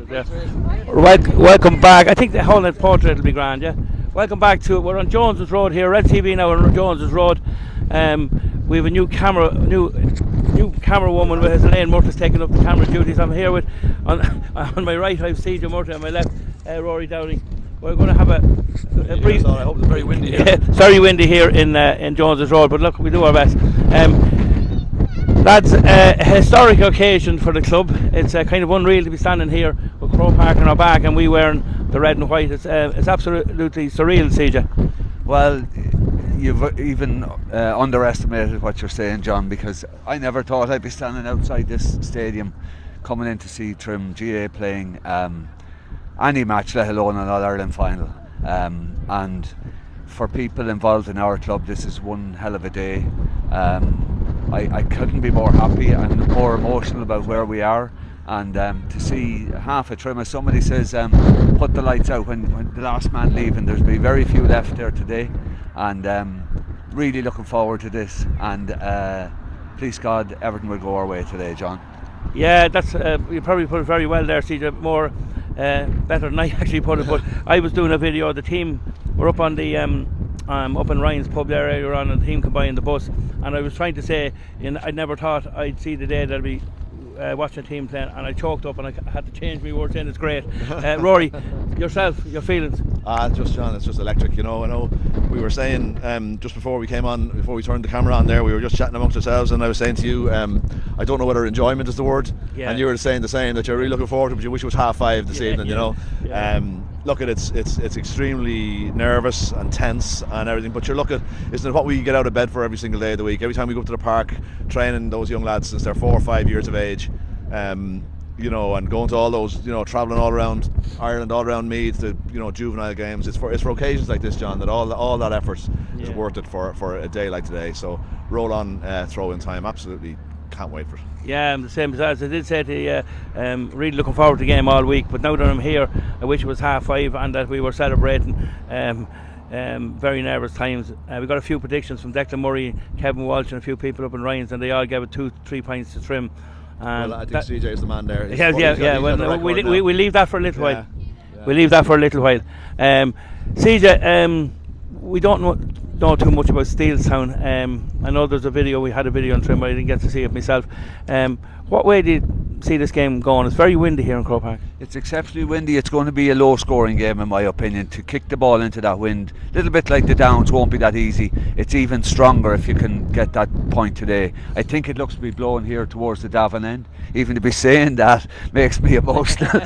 Welcome back. I think the whole net portrait will be grand, yeah? Welcome back to, we're on Jones's Road here, REDSTV now on Jones's Road. We have a new camera woman with us, Elaine. Murtagh's taking up the camera duties. I'm here with, on my right I have CJ Murtagh, on my left Rory Dowling. We're going to have a brief... I hope it's very windy here. It's very windy here in Jones's Road, but look, we do our best. Lads, a historic occasion for the club. It's kind of unreal to be standing here with Croke Park on our back and we wearing the red and white. It's absolutely surreal, CJ. Well, you've even underestimated what you're saying, John, because I never thought I'd be standing outside this stadium coming in to see Trim GA playing any match, let alone an All-Ireland final. And for people involved in our club, this is one hell of a day. I couldn't be more happy and more emotional about where we are, and to see half a Trim, as somebody says, put the lights out when the last man leaving. There's been very few left there today, and really looking forward to this, and please God everything will go our way today, John. Yeah, that's you probably put it very well there, CJ. More better than I actually put it, but I was doing a video. The team were up on the up in Ryan's pub there earlier on, and the team combined the bus, and I was trying to say, I never thought I'd see the day that I'd be watching a team playing, and I choked up and I had to change my words in. It's great. Rory, yourself, your feelings? Just John, it's just electric, I know we were saying just before we came on, before we turned the camera on there, we were just chatting amongst ourselves, and I was saying to you, I don't know whether enjoyment is the word, and you were saying the same, that you're really looking forward to it, but you wish it was 5:30 this evening, Look at it's extremely nervous and tense and everything, but you're looking, isn't it what we get out of bed for every single day of the week? Every time we go up to the park, training those young lads since they're 4 or 5 years of age, and going to all those, travelling all around Ireland, all around Meath, to juvenile games. It's for occasions like this, John, that all that effort is worth it for a day like today. So roll on, throw in time. Absolutely can't wait for it. Yeah, I'm the same as I did say to you. Really looking forward to the game all week, but now that I'm here, I wish it was 5:30 and that we were celebrating. Very nervous times. We got a few predictions from Declan Murray, Kevin Walsh, and a few people up in Ryan's, and they all gave it 2-3 points to Trim. Well, I think CJ is the man there. We leave that for a little while. We leave that for a little while. CJ, we don't know too much about Steelstown. I know there's we had a video on Trim, but I didn't get to see it myself. What way do you see this game going? It's very windy here in Croke Park. It's exceptionally windy. It's going to be a low scoring game in my opinion. To kick the ball into that wind, a little bit like the Downs, won't be that easy. It's even stronger if you can get that point today. I think it looks to be blowing here towards the Davin end. Even to be saying that makes me emotional.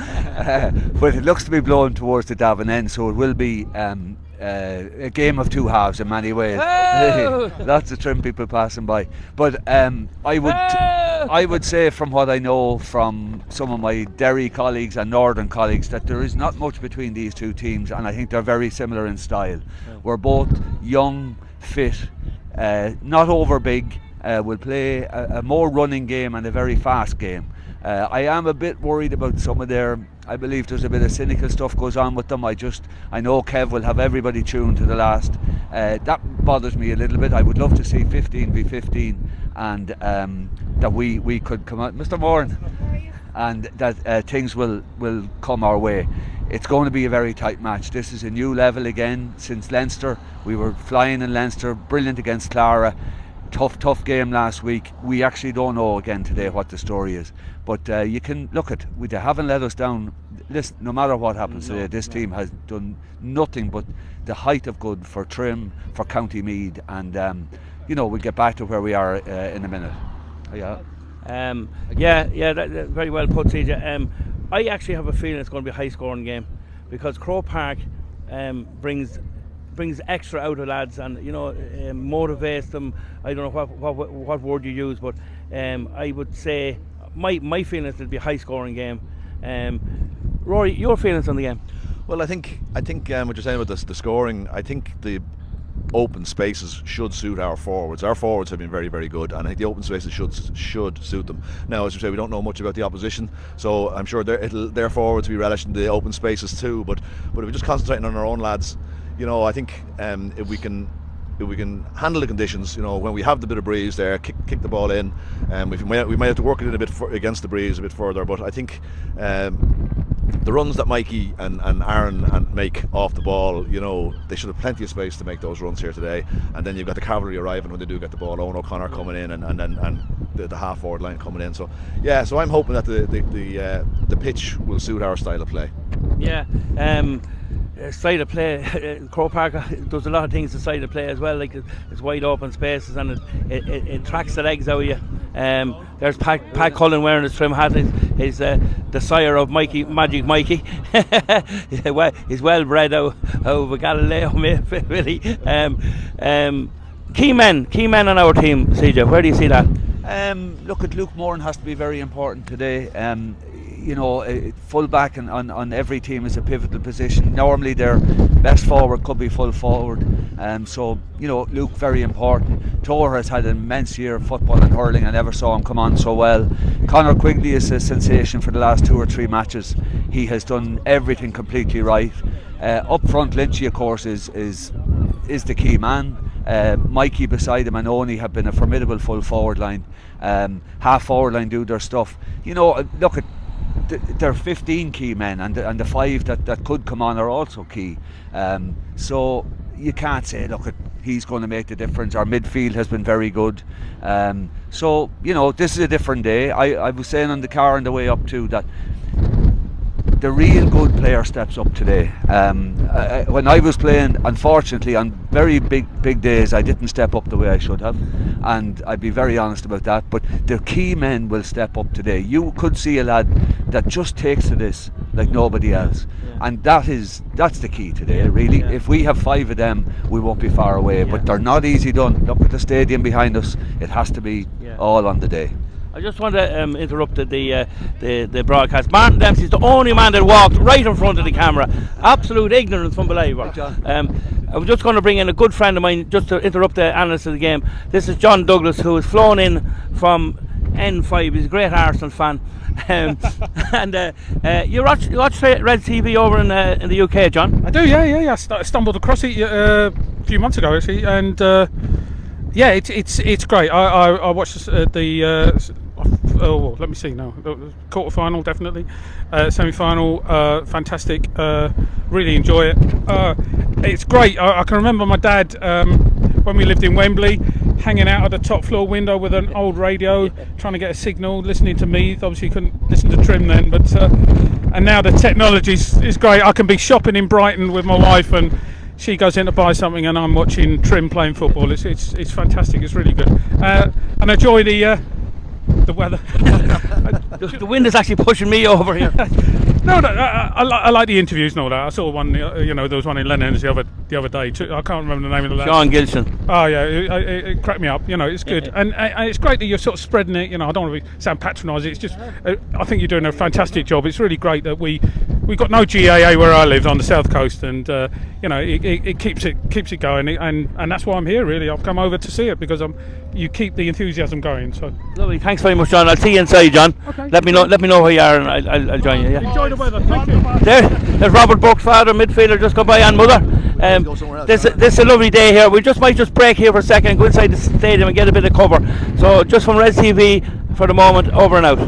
But it looks to be blowing towards the Davin end, so it will be a game of two halves in many ways. Lots of Trim people passing by, but I would say, from what I know from some of my Derry colleagues and Northern colleagues, that there is not much between these two teams, and I think they're very similar in style. We're both young, fit, not over big. We'll play a more running game and a very fast game. I am a bit worried about some of I believe there's a bit of cynical stuff goes on with them. I know Kev will have everybody tuned to the last. That bothers me a little bit. I would love to see 15 v 15, and that we could come out, Mr. Moran, and that things will come our way. It's going to be a very tight match. This is a new level again since Leinster. We were flying in Leinster, brilliant against Clara. Tough game last week. We actually don't know again today what the story is, but you can look at, they haven't let us down. Listen, no matter what happens today, this team has done nothing but the height of good for Trim, for County Meath, and we'll get back to where we are in a minute. That, very well put, CJ. I actually have a feeling it's going to be a high scoring game, because Croke Park brings extra out of lads, and motivates them. I don't know what word you use, but I would say my feelings it'll be a high scoring game. Rory, your feelings on the game? Well, I think what you're saying about the scoring, I think the open spaces should suit our forwards. Our forwards have been very, very good, and I think the open spaces should suit them. Now, as you say, we don't know much about the opposition, so I'm sure their forwards will be relishing the open spaces too. But if we're just concentrating on our own lads, I think if we can handle the conditions, when we have the bit of breeze there, kick the ball in, we might have to work it in a bit against the breeze a bit further. But I think the runs that Mikey and Aaron make off the ball, you know, they should have plenty of space to make those runs here today. And then you've got the cavalry arriving when they do get the ball. Owen O'Connor coming in, and the half forward line coming in. So yeah, so I'm hoping that the pitch will suit our style of play. Yeah. Side of play, Croke Park does a lot of things to side of play as well, like it's wide open spaces, and it tracks the legs out of you. There's Pat Cullen wearing his trim hat. He's the sire of Magic Mikey. He's well bred out of Galileo, really. Key men on our team, CJ, where do you see that? Look, at Luke Moran has to be very important today. You know, full back on every team is a pivotal position. Normally their best forward could be full forward. So, you know, Luke, very important. Tor has had an immense year of football and hurling. I never saw him come on so well. Conor Quigley is a sensation for the last 2 or 3 matches. He has done everything completely right. Up front, Lynchy, of course, is the key man. Mikey beside him and Oni have been a formidable full forward line. Half forward line do their stuff. You know, look at. There are 15 key men, and the 5 that could come on are also key. So you can't say, look, he's going to make the difference. Our midfield has been very good. So, you know, this is a different day. I was saying on the car on the way up too that the real good player steps up today. When I was playing, unfortunately, on very big days, I didn't step up the way I should have, and I'd be very honest about that. But the key men will step up today. You could see a lad that just takes to this like nobody else, and that's the key today, really. If we have 5 of them, we won't be far away. But they're not easy done. Look at the stadium behind us. It has to be all on the day. I just want to interrupt the broadcast. Martin Dempsey's the only man that walked right in front of the camera. Absolute ignorance from unbelievable. I was just going to bring in a good friend of mine just to interrupt the analyst of the game. This is John Douglas, who has flown in from N5. He's a great Arsenal fan. And you watch REDSTV over in the UK, John? I do, yeah. I stumbled across it a few months ago, actually, and yeah, it's great. I watched let me see now. Quarter final, definitely. Semi final, fantastic. Really enjoy it. It's great. I can remember my dad when we lived in Wembley, hanging out at the top floor window with an old radio, trying to get a signal, listening to me. Obviously, you couldn't listen to Trim then, but and now the technology is great. I can be shopping in Brighton with my wife, and she goes in to buy something, and I'm watching Trim playing football. It's fantastic. It's really good, and I enjoy the weather. The wind is actually pushing me over here. No, I like the interviews and all that. I saw one, you know, there was one in Lennon's the other day. I can't remember the name of the lad. Sean Gilson. Oh yeah, it cracked me up. You know, it's good, and it's great that you're sort of spreading it. You know, I don't want to sound patronising. It's just, I think you're doing a fantastic job. It's really great that we got no GAA where I live on the south coast, and you know, it keeps it going, and that's why I'm here. Really, I've come over to see it because you keep the enthusiasm going. So lovely. Thanks very much, John. I'll see you inside, John. Okay. Let me know where you are, and I'll join you. Yeah. Enjoy the weather. Thank you. There's Robert Buck's father, midfielder, just come by, and mother. This is a lovely day here. We might just break here for a second and go inside the stadium and get a bit of cover. So just from REDSTV for the moment, over and out.